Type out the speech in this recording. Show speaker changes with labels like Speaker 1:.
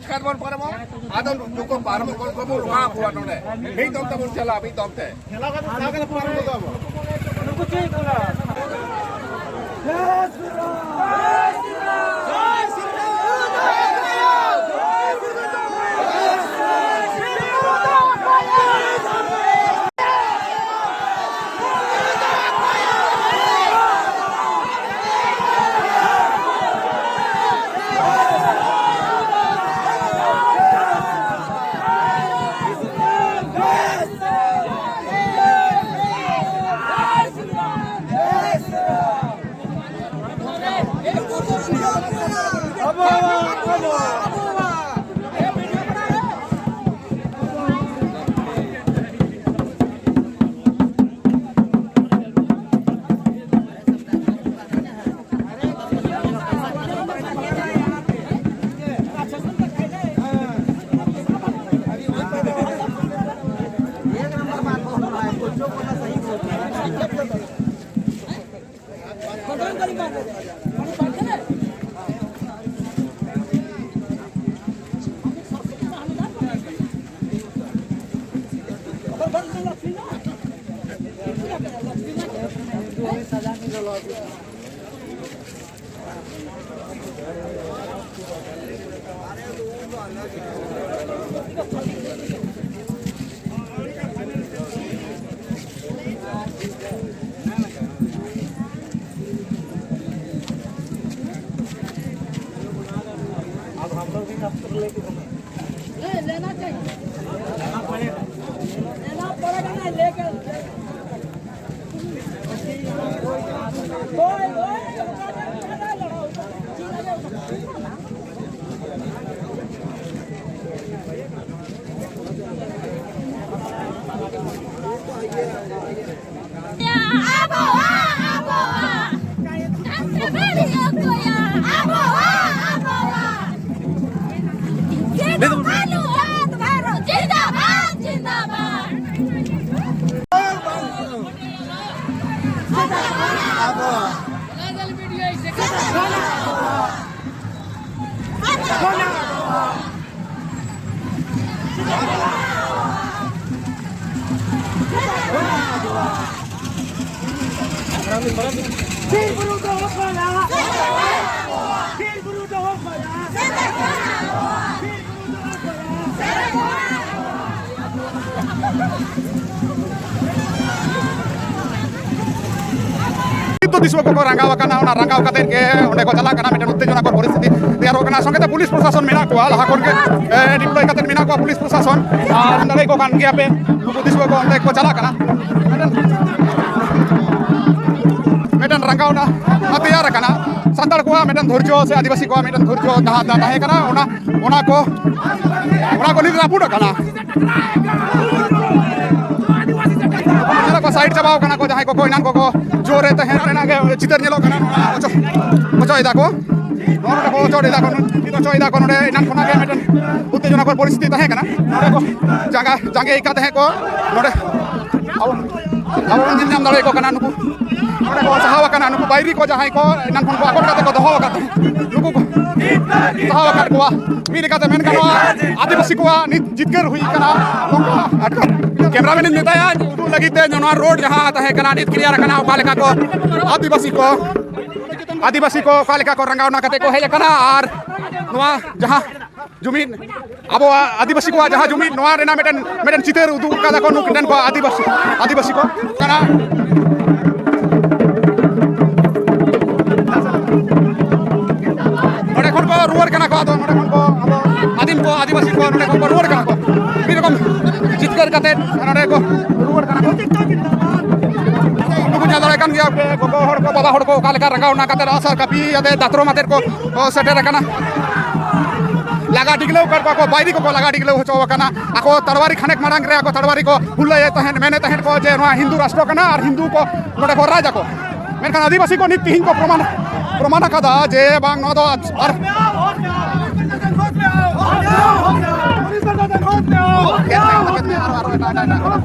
Speaker 1: Cekat bon paramo. Adon cukup paramo kon kamu luka buat none. Hei tom tamun chala, hei tom te.
Speaker 2: लेना चाहिए, लेना पड़ेगा ना लेकर
Speaker 3: itu disuruh kok rangkau katen ke onde ko chala kana miten uttejona kor परिस्थिति teyar kana songete pulis प्रशासन मेना ko laha kon ke deploy katen मेना ko pulis प्रशासन ar ndare ko kan ge ape nuku disuruh ko onde ko chala kana medan rangkau na teyar kana santal ko medan dhorjo se adivasi ko medan dhorjo tahe kana ona ko nidra puda kana ko side chabaw kana ko jahay ko inan ko jore te hena ge chitar nyelo kana ocho ida ko nore ko ocho ida ko nore inan khona ge meten uttejona kor परिस्थिति tahe kana nore ko jange ika tahe ko nore awon nyam dare ko kana nuku nore ko sahawa kana nuku bairi ko jahay ko inan khon ko akot kate ko doho kate nuku ko sahawa kat ko miri kate men kana adivasi ko nit jitker hui kana cameraman नेता या लगी ते नोना road जहां आता है कना नित clear कना कालिका को आदिवासी को कालिका को रंगावना कते को है कना और नोआ जहां जमीन अब आदिवासी को जहां जमीन नोआ रेना मेटन चितर उदु कदा को नुकन को आदिवासी को कना नोडे कोन को रुवर कना को तो नोडे कोन को आदिम को आदिवासी को नोडे को रुवर कना को मी रकम जितकर कते नोडे को रुवर कना को नुकु जादरे kan gya ko hor ko baba hor ko kalka rangau na kate asar kapi ade datro mater ko seter kana laga diglo kar ko bairi ko laga diglo ho kana ako tarwari khanek marang re ako tarwari ko hullay tahen mene tahen ko je no hindu rashtra kana ar hindu ko node ko raja ko menkan adivasi ko nit tihin ko promana kada je bang no do ar